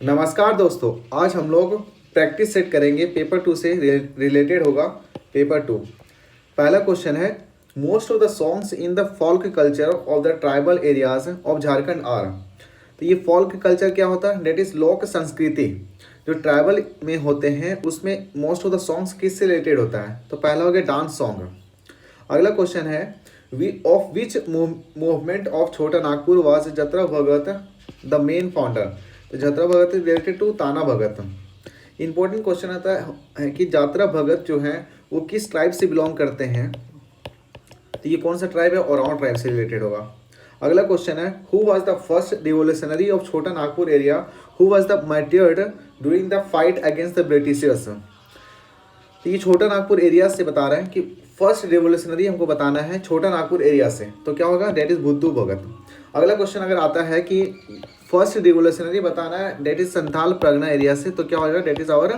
नमस्कार दोस्तों, आज हम लोग प्रैक्टिस सेट करेंगे। पेपर टू से रिलेटेड होगा। पेपर टू पहला क्वेश्चन है, most of the songs in the folk culture of the tribal areas of Jharkhand are. तो ये फोल्क कल्चर क्या होता है? डेट इज लोक संस्कृति जो ट्राइबल में होते हैं उसमें मोस्ट ऑफ द सॉन्ग्स किससे रिलेटेड होता है? तो पहला हो गया डांस सॉन्ग। अगला क्वेश्चन है, of which movement of Chota Nagpur was जत्रा भगत द मेन फाउंडर। तो जत्रा भगत इज रिलेटेड टू ताना भगत। इंपॉर्टेंट क्वेश्चन आता है कि जात्रा भगत जो है वो किस ट्राइब से बिलोंग करते हैं? तो ये कौन सा ट्राइब है? ओरांव ट्राइब से रिलेटेड होगा। अगला क्वेश्चन है, who was the first revolutionary of Chota Nagpur area who was the martyred during the fight against the Britishers. तो ये छोटा नागपुर एरिया से बता रहे हैं कि फर्स्ट रिवोल्यूशनरी हमको बताना है छोटा नागपुर एरिया से, तो क्या होगा? डेट इज बुद्धू भगत। अगला क्वेश्चन अगर आता है कि फर्स्ट रिवोल्यूशनरी बताना है that is Santhal Pargana area से, तो क्या होगा? That is our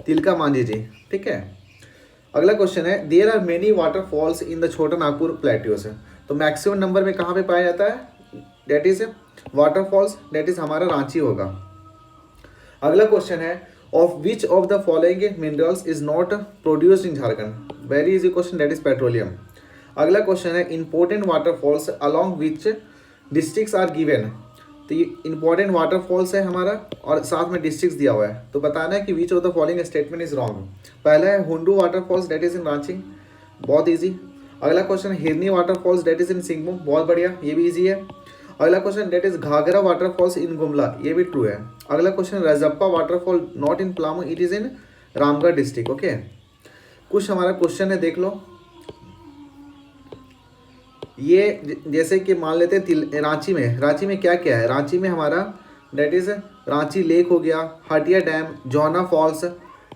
Tilka Manjhi ji. ठीक है। अगला क्वेश्चन है, there are many waterfalls in the Chota Nagpur plateaus. तो मैक्सिमम नंबर में कहाँ पे पाया जाता है? That is waterfalls, that is हमारा रांची होगा। अगला क्वेश्चन है, of which of the following minerals is not produced in Jharkhand. Very easy question, that is petroleum. अगला क्वेश्चन है, important waterfalls along which districts are given. तो ये इंपॉर्टेंट वाटरफॉल्स है हमारा और साथ में डिस्ट्रिक्ट्स दिया हुआ है, तो बताना है कि which of the following statement is wrong. पहला है Hundru waterfalls, that is in Ranchi, बहुत इजी। अगला question, Hirni waterfalls, that is in Singhbhum, बहुत बढ़िया, ये भी इजी है। अगला question, that is Ghaghra waterfalls in Gumla, ये भी ट्रू है। अगला question, Rajrappa waterfall not in Palamu, it is in Ramgarh district. Okay, कुछ हमारा क्वेश्चन है, देख लो। ये जैसे कि मान लेते हैं रांची में क्या क्या है? रांची में हमारा डेट इज रांची लेक हो गया, हटिया डैम, जौना फॉल्स,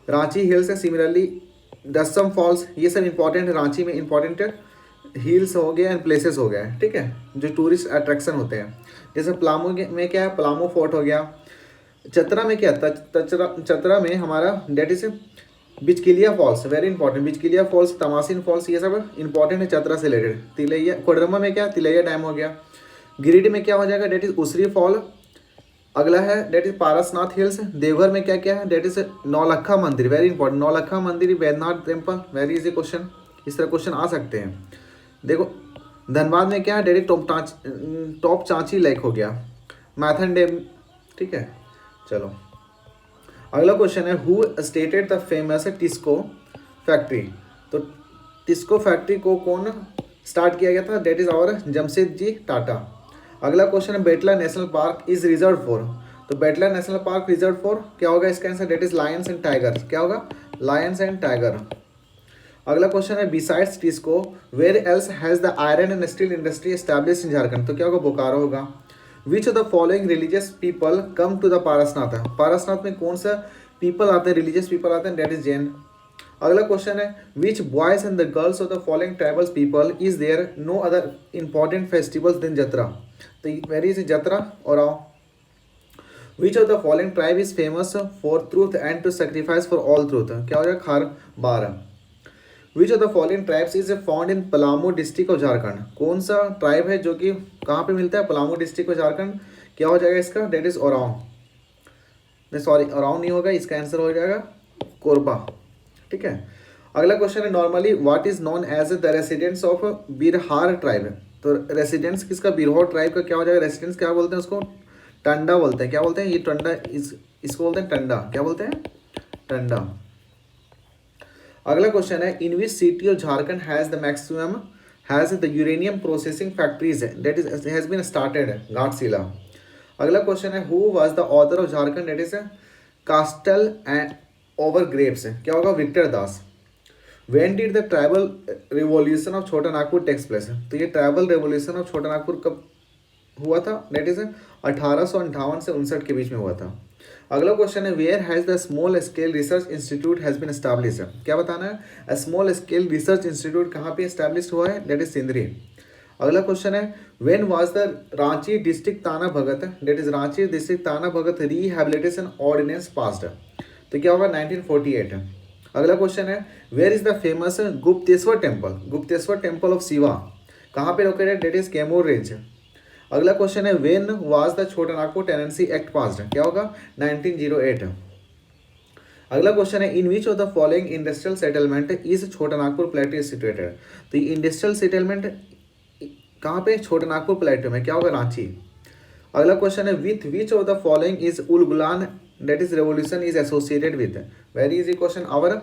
रांची हिल्स है, सिमिलरली दसम फॉल्स, ये सब इंपॉर्टेंट है। रांची में इंपॉर्टेंट हिल्स हो गए एंड प्लेसेस हो गए, ठीक है, जो टूरिस्ट अट्रैक्शन होते हैं। जैसे पलामू में क्या है? पलामू फोर्ट हो गया। चतरा में क्या? चतरा में हमारा that is Bichkilia falls, very important. Bichkilia falls, Tamasin falls, ये सब इंपॉर्टेंट है चतरा से रिलेटेड। तिलैया, कोडरमा में क्या? तिलैया डैम हो गया। गिरिडीह में क्या हो जाएगा? That is Usri fall. अगला है that is Parasnath hills. Deoghar में क्या क्या है? डेट इज नौलखा मंदिर, very important. Naulakha Mandir, Baidyanath temple, very easy question. इस तरह क्वेश्चन आ सकते हैं। देखो, धनबाद में क्या है? डेट इज टॉप चांची लेक हो गया, मैथन डैम, ठीक है। चलो, अगला क्वेश्चन है, who stated the famous TISCO factory. तो टिस्को फैक्ट्री को कौन स्टार्ट किया गया था? That is our Jamshedji Tata. अगला क्वेश्चन है, Betla national park is reserve for. तो Betla national park reserve for क्या होगा इसका answer? That is lions and tiger. क्या होगा? Lions and tiger. अगला क्वेश्चन है, besides TISCO where else has the iron and steel industry established in Jharkhand. तो क्या होगा? बोकारो होगा। Which of the following religious people come to the Parasnath. Parasnath में कौन सा पीपल आते हैं? रिलीजियस पीपल आते हैं, डेट इज जैन। अगला क्वेश्चन है, which boys and the girls of the following tribals people is there no other important festivals than Jatra. तो वेरी इज जत्रा और आओ। Which of the following tribe is famous for truth and to sacrifice for all truth. क्या हो जाएगा? Kharwar. Which of the following tribes is found in Palamu district of Jharkhand. कौन सा tribe है जो कि कहाँ पे मिलता है? Palamu district of Jharkhand. क्या हो जाएगा इसका? That is Oraon. नहीं, सॉरी, ओरांव नहीं होगा, इसका आंसर हो जाएगा कोरबा, ठीक है। अगला क्वेश्चन है, normally what is known as the residents of Birhor tribe. तो रेसिडेंट्स किसका? बिरहोर ट्राइब का क्या हो जाएगा? रेसिडेंट्स क्या बोलते हैं उसको? टंडा बोलते हैं। क्या बोलते हैं? ये टंडा, इसको बोलते हैं टंडा। क्या बोलते हैं? टंडा। अगला क्वेश्चन है, in which city of Jharkhand has the maximum has the uranium processing factories that is has been started? Ghatshila. अगला क्वेश्चन है, who was the author of Jharkhand that is castle and over grapes. क्या होगा? Victor Das. When did the tribal revolution of Chota Nagpur takes place. तो ये tribal revolution of Chota Nagpur कब हुआ था? That is 1858 से 59 के बीच में हुआ था। अगला क्वेश्चन है, where has the small scale research institute has been established. क्या बताना है? स्मॉल स्केल रिसर्च इंस्टीट्यूट कहाँ पे एस्टैब्लिश हुआ है? That is Sindri. अगला क्वेश्चन है, when was the Ranchi district Tana Bhagat, that is Ranchi district Tana Bhagat rehabilitation ordinance passed. तो क्या होगा? 1948। अगला क्वेश्चन है, where is the famous Gupteshwar temple. Gupteshwar temple of Shiva कहाँ पे located? That is Kaimur range. अगला क्वेश्चन है when was the Chota Nagpur tenancy act passed, क्या होगा 1908। अगला क्वेश्चन है in which of the following industrial settlement is Chota Nagpur Plato situated. तो ये इंडस्ट्रियल सेटलमेंट कहाँ पे, छोटा नागपुर प्लेटो में, क्या होगा रांची। अगला क्वेश्चन है with which of the following is Ulgulan that is revolution is associated with. Very easy question, our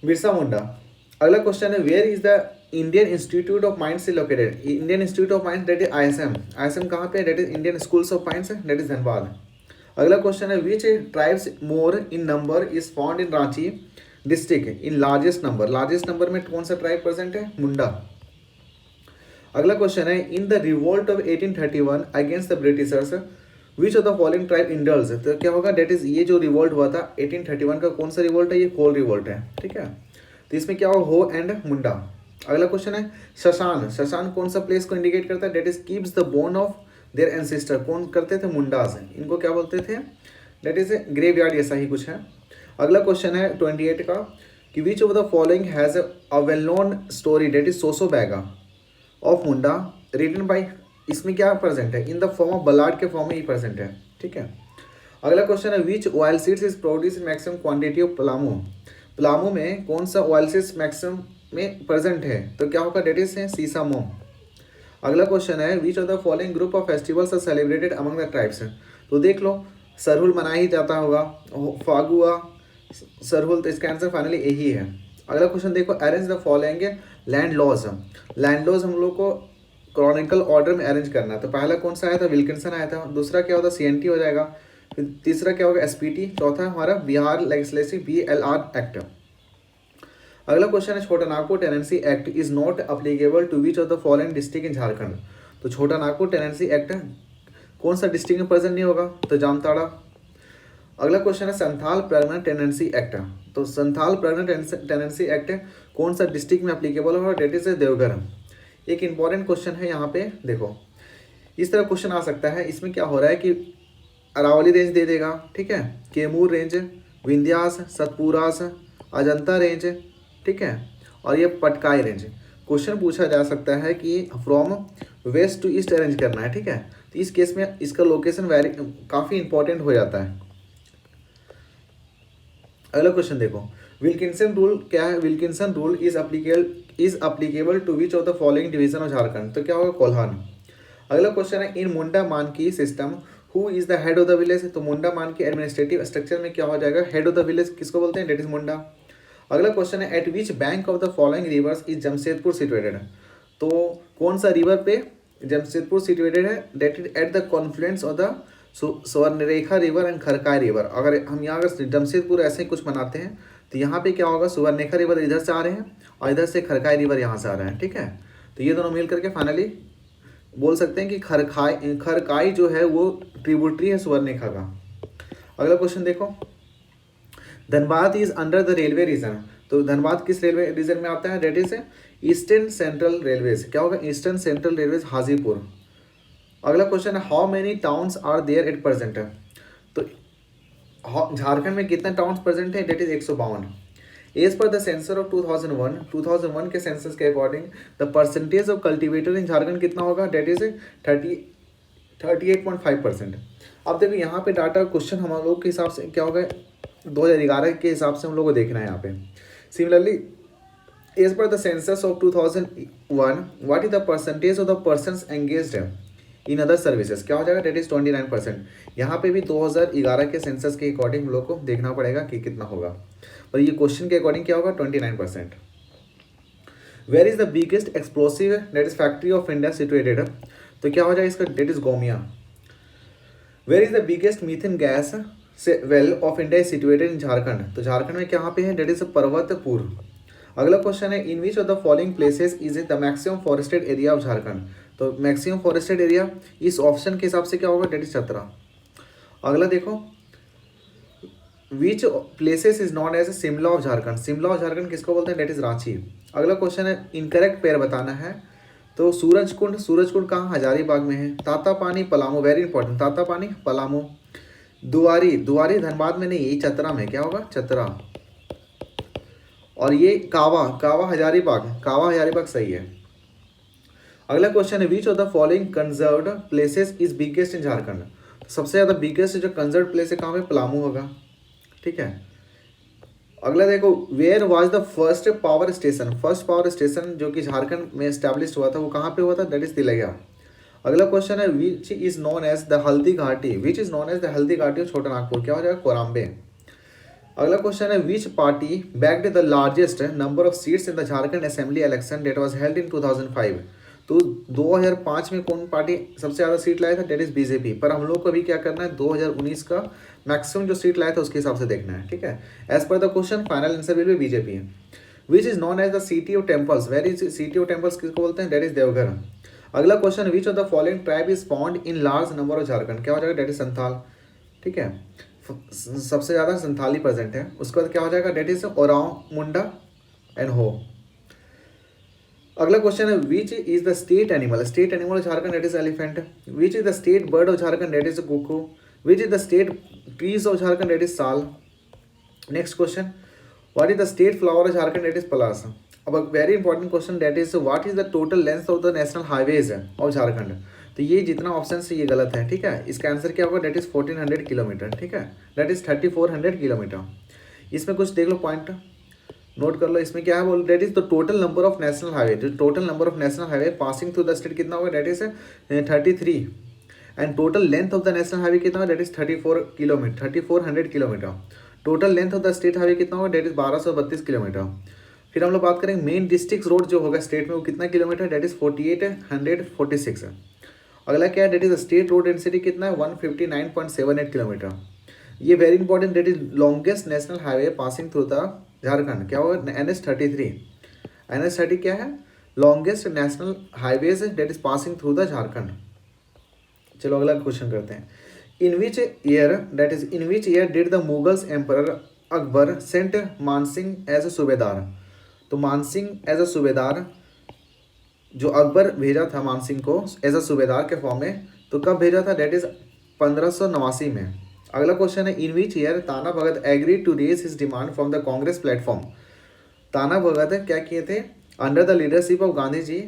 Birsa Munda. अगला क्वेश्चन है where is the Indian institute of minds located. Indian institute of minds that is ISM, ISM कहाँ पे, that is Indian schools of minds that is Dhanbad. अगला question है which tribes more in number is found in Ranchi district in largest number. Largest number में कौन सा tribe present है, मुंडा। अगला question है in the revolt of 1831 against the Britishers which of the following tribe इंडल्स। तो क्या होगा, डेट इज ये जो रिवोल्ट हुआ था 1831 का, कौन सा रिवोल्ट है, ये कोल रिवोल्ट है, ठीक है। तो इसमें क्या होगा, हो एंड मुंडा। अगला क्वेश्चन है शशान, शशान कौन सा प्लेस को इंडिकेट करता है, that is keeps the bone of their ancestor, कौन करते थे, मुंडास, इनको क्या बोलते थे, डेट इज ग्रेवयार्ड, ऐसा ही कुछ है। अगला क्वेश्चन है 28 का कि which of the following has a well known story that is Soso Baiga of Munda written by, इसमें क्या प्रेजेंट है, in the form of ballad के फॉर्म में ही प्रेजेंट है, ठीक है। अगला क्वेश्चन है विच oil seeds is produce in maximum quantity of Palamu. Palamu में कौन सा ऑयल सीड्स मैक्सिमम में प्रेजेंट है, तो क्या होगा, डेट इज है सीसामो। अगला क्वेश्चन है which of the following group of festivals are celebrated among the tribes. तो देख लो सरहुल मनाया ही जाता होगा, फागुआ, सरहुल, तो इसका आंसर फाइनली यही है। अगला क्वेश्चन देखो arrange the following land laws. Land laws हम लोग को क्रॉनिकल ऑर्डर में अरेंज करना है। तो पहला कौन सा आया था, विल्किंसन आया था। दूसरा क्या होता, सीएनटी हो जाएगा। फिर तीसरा क्या होगा, एसपीटी। चौथा हमारा बिहार लेजिस्लेटिव बीएलआर एक्ट। अगला क्वेश्चन है Chota Nagpur tenancy act is not applicable to which of the following district in Jharkhand. तो छोटा नागपुर टेनेंसी एक्ट कौन सा डिस्ट्रिक्ट में प्रेजेंट नहीं होगा, तो जामताड़ा। अगला क्वेश्चन है संथाल परमानेंट टेनेंसी एक्ट। तो संथाल परमानेंट टेनेंसी एक्ट कौन सा डिस्ट्रिक्ट में अप्लीकेबल होगा, डेट इज देवघर। एक इंपॉर्टेंट क्वेश्चन है यहाँ पे, देखो इस तरह क्वेश्चन आ सकता है। इसमें क्या हो रहा है कि अरावली रेंज दे देगा, ठीक है, कैमूर रेंज, विंध्यास, सतपुरास, अजंता रेंज, ठीक है, और ये पटकाई रेंज। क्वेश्चन पूछा जा सकता है कि from west to east arrange करना है, ठीक है। तो इस केस में इसका लोकेशन काफ़ी इंपॉर्टेंट हो जाता है। अगला क्वेश्चन देखो विल्किंसन रूल क्या है, Wilkinson rule is applicable to which of the following division of Jharkhand. तो क्या होगा, कोल्हान। अगला क्वेश्चन है इन मुंडा मानकी system who is the head of the village. तो मुंडा मानकी एडमिनिस्ट्रेटिव स्ट्रक्चर में क्या हो जाएगा, हेड ऑफ द विलेज किसको बोलते हैं, डेट इज मुंडा। अगला क्वेश्चन है at which bank of the following rivers is Jamshedpur situated. तो कौन सा रिवर पे जमशेदपुर सिचुएटेड है, that is at the confluence of the Subarnarekha river and Kharkai river. अगर हम यहाँ अगर जमशेदपुर ऐसे ही कुछ बनाते हैं तो यहाँ पे क्या होगा, सुवर्णरेखा रिवर इधर से आ रहे हैं और इधर से खरकाई रिवर यहाँ से आ रहे हैं, ठीक है। तो ये दोनों मिल करके फाइनली बोल सकते हैं कि खरकाई जो है वो ट्रिब्यूटरी है सुवर्णरेखा का। अगला क्वेश्चन देखो Dhanbad is under the railway region. तो धनबाद किस रेलवे रीजन में आता है, that is eastern central railways. क्या होगा, ईस्टर्न सेंट्रल रेलवेज हाजीपुर। अगला क्वेश्चन है how many towns are there at present. तो झारखंड में कितने टाउन्स प्रेजेंट है, that is 152। As per the censor of 2001 के सेंसस के according the percentage of cultivator in Jharkhand कितना होगा, डेट इज 38.5%। अब देखो यहाँ पे डाटा क्वेश्चन हम लोग के हिसाब से क्या होगा, 2011 के हिसाब से हम लोग को देखना है यहाँ पे। Similarly as per the census of 2001 what is the percentage of the persons engaged in other services, क्या हो जाएगा, डेट इज 29%। यहाँ पे भी 2011 के सेंसस के अकॉर्डिंग हम लोग को देखना पड़ेगा कि कितना होगा, और ये क्वेश्चन के अकॉर्डिंग क्या होगा, 29%। Where is the biggest explosive that is factory of India situated. तो क्या हो जाएगा इसका, that is Gomia. Where is the biggest methane gas well of India is situated in Jharkhand. तो झारखंड में कहाँ पे है, डेट इज पर्वतपुर। अगला क्वेश्चन है in which of the following places is the maximum forested area of Jharkhand. तो मैक्सिमम फॉरेस्टेड एरिया इस option के हिसाब से क्या होगा, डेट इज 17। अगला देखो which places is known as Shimla of Jharkhand. Shimla of Jharkhand किसको बोलते हैं, डेट इज रांची। अगला क्वेश्चन है इनकरेक्ट पेयर बताना है। तो सूरजकुंड कहाँ, हजारीबाग में है। Tatapani Palamu, very important, Tatapani Palamu. दुआरी धनबाद में नहीं, ये चतरा में, क्या होगा, चतरा। और ये कावा हजारीबाग सही है। अगला क्वेश्चन है which of the following conserved places is biggest in Jharkhand. तो सबसे ज़्यादा बिगेस्ट जो कंजर्व्ड प्लेस है कहाँ पे, पलामू होगा, ठीक है। अगला देखो, where was the first power station, first power station जो कि झारखंड में स्टैब्लिश हुआ था वो कहाँ पे हुआ था, दैट इज तिलैया। अगला क्वेश्चन है which is known as the Haldi Ghati, which is known as the Haldi Ghati of Chota Nagpur, क्या हो जाएगा, कोराम्बे। अगला क्वेश्चन है which party bagged the largest number of seats in the Jharkhand assembly election that was held in 2005। तो 2005 में कौन पार्टी सबसे ज़्यादा सीट लाया था, डेट इज बीजेपी। पर हम लोग को अभी क्या करना है, 2019 का मैक्सिमम जो सीट लाया था उसके हिसाब से देखना है, ठीक है। As per the question final answer will be BJP है। Which is known as the city of temples, where is city of temples किसको बोलते हैं, डेट इज देवघर। अगला question, which of the following tribe is found in large number of Jharkhand, क्या हो जाएगा, that is Santhal, ठीक है। सबसे ज़्यादा संथाली प्रेजेंट है। उसके बाद क्या हो जाएगा, that is Oraon, Munda and Ho. अगला क्वेश्चन है which is the state animal, state animal of Jharkhand, that is elephant. Which is the state bird of Jharkhand, that is cuckoo. Which is the state trees of Jharkhand, that is sal. Next question, what is the state flower of Jharkhand, that is palash. अब very important question, that is what is the total length of the national highways of Jharkhand. तो ये जितना option से ये गलत है, ठीक है। इसका आंसर क्या होगा, डेट इज 1400 किलोमीटर, ठीक है, डेट इज 3400 किलोमीटर। इसमें कुछ देख लो पॉइंट नोट कर लो। इसमें क्या है बोल, that is the total number of national highway, जो total number of national highway passing through the state कितना होगा, that is 33। And total length of the national highway कितना होगा, that is 3400 kilometre. Total length of the state highway कितना होगा, that is 1232 kilometre. फिर हम लोग बात करेंगे मेन डिस्ट्रिक्ट रोड जो होगा स्टेट में वो कितना किलोमीटर, डेट इज 4846 है। अगला क्या है, that is state road density कितना है, 159.78 किलोमीटर। ये very important, that is longest national highway passing through the Jharkhand, क्या होगा, NH33। NH30 क्या है, longest national highways that is passing through the Jharkhand. चलो अगला क्वेश्चन करते हैं। In which year, that is in which year did the Mughals emperor Akbar sent Mansingh as a सूबेदार। तो मानसिंह एज अ सूबेदार जो अकबर भेजा था मानसिंह को एज अ सूबेदार के फॉर्म में, तो कब भेजा था, डेट इज 1589 में। अगला क्वेश्चन है in which year Tana Bhagat agree to raise his demand from the Congress platform. Tana Bhagat क्या किए थे, under the leadership of Gandhi ji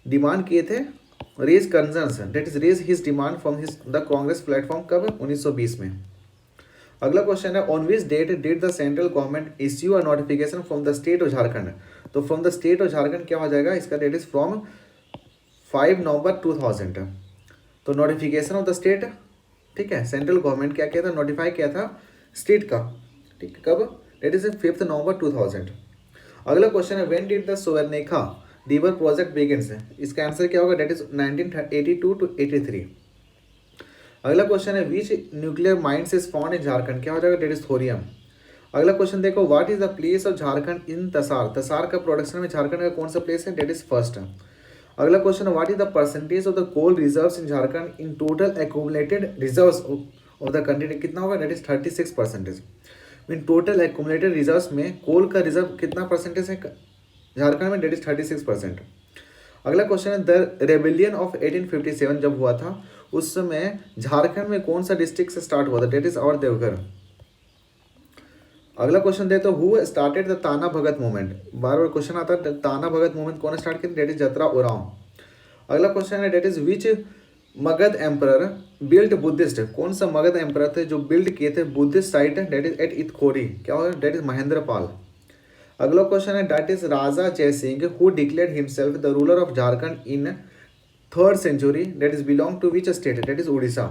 demand किए थे, raise concerns, that is raise his demand from his the Congress platform, कब, 1920 में। अगला क्वेश्चन है on which date did the central government issue a notification from the state of Jharkhand. तो from the state of Jharkhand क्या हो जाएगा, इसका डेट इज फ्रॉम 5 नवंबर 2000। तो नोटिफिकेशन ऑफ द स्टेट, ठीक है, सेंट्रल गवर्नमेंट क्या किया था, नोटिफाई किया था स्टेट का, ठीक है, कब, डेट इज 5 नवंबर 2000। अगला क्वेश्चन है when did the Subarnarekha river project begins. इसका आंसर क्या होगा, डेट इज 1982 to 83। अगला क्वेश्चन है which nuclear mines is found in Jharkhand, क्या हो जाएगा, डेट इज थोरियम। अगला क्वेश्चन देखो, what is the place of Jharkhand in tasar, tasar का प्रोडक्शन में झारखंड का कौन सा प्लेस है, डेट इज फर्स्ट। अगला क्वेश्चन है what is the percentage of the coal reserves in Jharkhand in total accumulated reserves of the country, कितना होगा, that is 36%। In total accumulated reserves में कोल का रिजर्व कितना परसेंटेज है झारखंड में, डेट इज 36%। अगला क्वेश्चन है द रेबेलियन ऑफ 1857 जब हुआ था उस समय झारखंड में कौन सा डिस्ट्रिक्ट से स्टार्ट हुआ था, डेट इज और देवघर। अगला क्वेश्चन देते हो हु स्टार्टेड द ताना भगत मूवमेंट, बार बार क्वेश्चन आता है ताना भगत मूवमेंट कौन स्टार्ट किया, डेट इज जतरा ओराव। अगला क्वेश्चन है that is which Magadh emperor built Buddhist, कौन सा मगध एम्परर थे जो बिल्ड किए थे Buddhist site, that is at Itkhori, क्या होगा, डेट इज महेंद्र पाल। अगला क्वेश्चन है that is Raja Jai Singh who declared himself the ruler of Jharkhand in 3rd century, that is belong to which state, that is Orissa.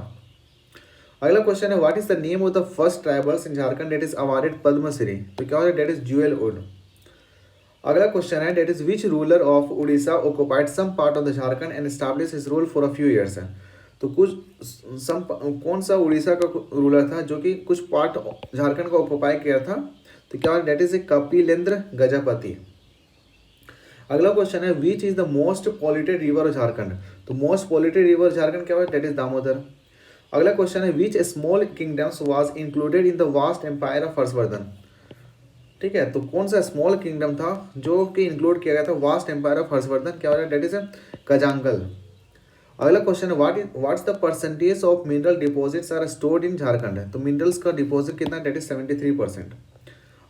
अगला क्वेश्चन है what is the name of the first tribals in Jharkhand that is awarded Padma Shri, तो क्या होगा, that is jewel उड। अगला question है that is which ruler of Orissa occupied some part of the Jharkhand and establish his rule for a few years. तो कुछ कौन सा उड़ीसा का रूलर था जो कि कुछ पार्ट झारखंड को ऑक्युपाई किया था, तो क्या होगा, डेट इज कपिलेंद्र गजपति। अगला क्वेश्चन है which is the most polluted river of Jharkhand, तो मोस्ट पॉल्यूटेड रिवर झारखंड क्या होगा, डेट इज दामोदर। अगला क्वेश्चन है which small kingdoms was included in the vast empire of Harshavardhana, ठीक है, तो कौन सा स्मॉल किंगडम था जो कि इंक्लूड किया गया था वास्ट एम्पायर ऑफ हर्षवर्धन, क्या होगा, डेट इज कजांगल। अगला क्वेश्चन है what's the percentage of mineral deposits are stored in Jharkhand, तो मिनरल्स का डिपॉजिट कितना, डेट इज 73%।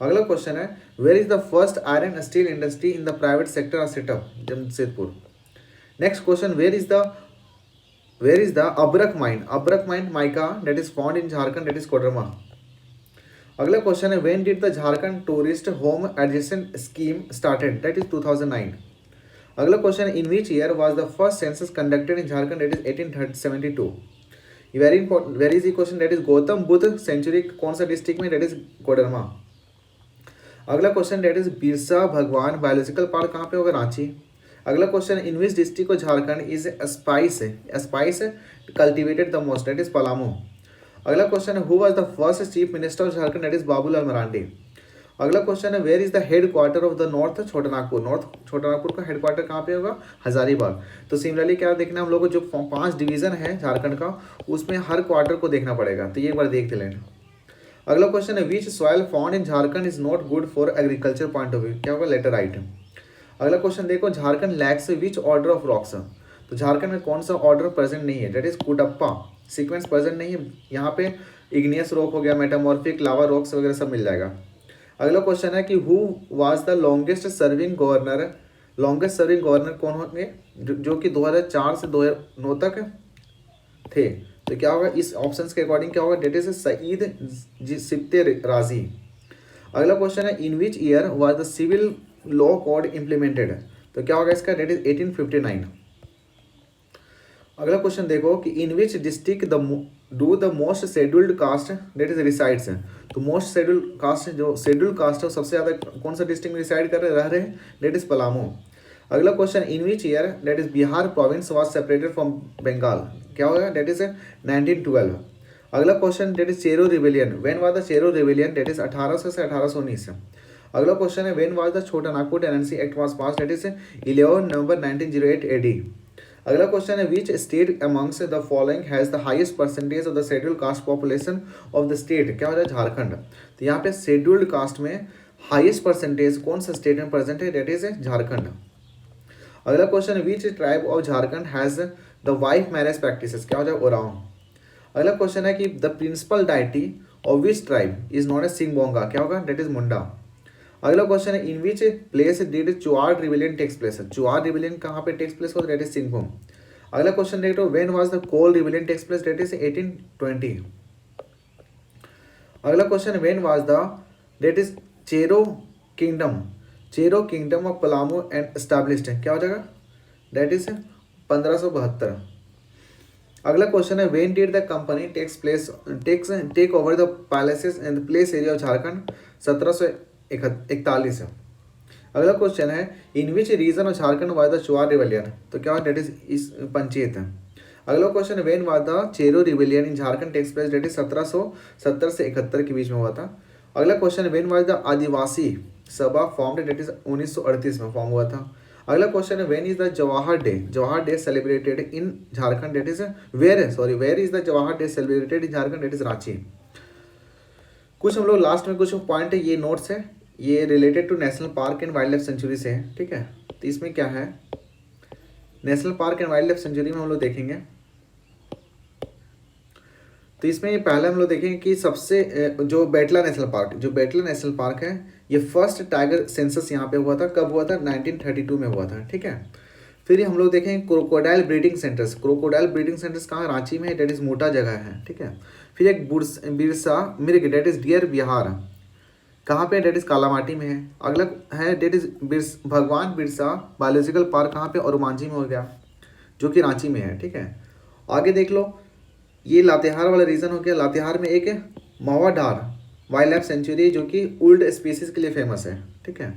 अगला क्वेश्चन है where is the first iron steel industry in the private sector are set up, Jamshedpur. Next question, where is the अब्रक mine? अब्रक mine mica that is found in Jharkhand, that is Koderma. अगला question है, when did the Jharkhand tourist home adjacent scheme started? That is 2009। अगला question है, in which year was the first census conducted in Jharkhand? That is 1872। Very important, very easy question, that is Gautam Buddha sanctuary कौन सा district में? That is Koderma. अगला question, that is Birsa भगवान biological park कहाँ पे होगा? रांची। अगला question, in which district of Jharkhand is spice cultivated the most? That is Palamu. अगला क्वेश्चन है, who was the first chief minister of Jharkhand? That is Babulal Marandi. अगला क्वेश्चन है, where is the head quarter of the north Chotanagpur? North Chotanagpur का head quarter कहाँ पे होगा? हजारीबाग। तो similarly क्या देखना हम लोग को, जो 5 डिवीजन है झारखंड का, उसमें हर क्वार्टर को देखना पड़ेगा, तो ये एक बार देख लेना। अगला क्वेश्चन है, विच soil found in Jharkhand is not good for agriculture point of view? क्या होगा? लेटराइट। अगला क्वेश्चन देखो, Jharkhand lakhs which order of rocks? तो झारखंड में कौन सा ऑर्डर प्रेजेंट नहीं है? That is Kuttappa sequence present नहीं है। यहाँ पे इग्नियस रॉक हो गया, मेटामॉर्फिक लावा रॉक्स वगैरह सब मिल जाएगा। अगला क्वेश्चन है कि who was the longest serving governor? Longest serving governor कौन होंगे? जो कि 2004 से 2009 तक थे। तो क्या होगा इस ऑप्शन के अकॉर्डिंग? क्या होगा? डेट इज सईद सिप्ते राजी। अगला क्वेश्चन है, in which year was the civil law code implemented? तो क्या होगा इसका? That is 1859। अगला क्वेश्चन देखो कि in which district do the most scheduled caste that is resides? तो मोस्ट शेड्यूल्ड कास्ट, जो शेड्यूल्ड कास्ट है सबसे ज़्यादा कौन सा डिस्ट्रिक्ट में रिसाइड कर रहे हैं? That is Palamu. अगला question, in which year that is Bihar province was separated from Bengal? क्या होगा? That is 1912। अगला question, that is Chero rebellion, when was the Chero rebellion? That is 1800 से 1819। अगला क्वेश्चन है, when was the Chota Nagpur tenancy act was pass? That is 11 November 1908 AD। अगला question है, which state amongst the following has the highest percentage of the scheduled caste population of the state? क्या हो रहा है? झारखंड। तो यहाँ पे शेड्यूल्ड कास्ट में हाईएस्ट परसेंटेज कौन सा स्टेट में प्रेजेंट है? That is Jharkhand. अगला क्वेश्चन है, which tribe of Jharkhand has the wife marriage practices? क्या हो जाए? ओरांव। अगला क्वेश्चन है कि the principal deity of which tribe is known as Singbonga? क्या होगा? That is Munda. अगला क्वेश्चन है, in which place did Chuar rebellion takes place? Chuar rebellion कहाँ पे टेक्स प्लेस होता है? That is Singhbhum. अगला क्वेश्चन देखो, when was the Kol rebellion takes place? That is 1820। अगला question, when was the that is Chero kingdom of Palamu and established? क्या हो जाएगा? That is 1572। अगला क्वेश्चन है, when did the company take over the palaces and the place area of Jharkhand? 1741। अगला question है, in which region of Jharkhand was the Chuar rebellion? तो क्या date is इस पंचायत है। अगला क्वेश्चन है, when was the Chero rebellion in Jharkhand takes place? That is 1770 से 71 के बीच में हुआ था। अगला क्वेश्चन है, व्हेन वाज द आदिवासी सभा फॉर्म्ड? डेट इज 1938 में फॉर्म हुआ था। अगला क्वेश्चन है, when is the Jawahar day celebrated in Jharkhand? That is where is the Jawahar day celebrated in Jharkhand? That is Ranchi. कुछ हम लोग लास्ट में कुछ पॉइंट है, ये नोट्स है, ये related to national park and wild life sanctuary से है। ठीक है, तो इसमें क्या है, national park and wild life sanctuary में हम लोग देखेंगे। तो इसमें पहले हम लोग देखेंगे कि सबसे जो बेटला नेशनल पार्क है, ये फर्स्ट टाइगर सेंसस यहाँ पे हुआ था। कब हुआ था? 1932 में हुआ था। ठीक है, फिर हम लोग देखेंगे क्रोकोडाइल ब्रीडिंग सेंटर्स। कहाँ? रांची में, डेट इज मोटा जगह है। ठीक है, फिर एक बिरसा मिर्ग, डेट इज डियर बिहार, कहाँ पे? डेट इज कालामाटी में है। अगला है डेट इज भगवान बिरसा बायोलॉजिकल पार्क, कहाँ पे? ओरुमांझी में हो गया, जो कि रांची में है। ठीक है, आगे देख लो, ये लातेहार वाला रीजन हो गया। लातेहार में एक मवाडार वाइल्ड लाइफ सेंचुरी, जो कि उल्ड स्पीसीज के लिए फेमस है। ठीक है,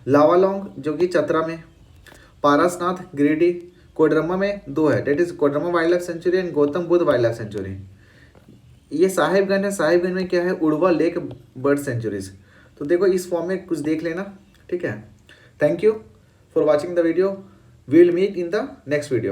लावालोंग जो कि चतरा में, पारसनाथ गिरिडीह, कोडरमा में 2 है, that is Koderma wild life sanctuary and Gautam Buddha wild life sanctuary. ये साहिबगंज है, साहिबगंज में क्या है? Udhwa lake bird sanctuaries. तो देखो इस फॉर्म में कुछ देख लेना। ठीक है, thank you for watching the video, we will meet in the next video.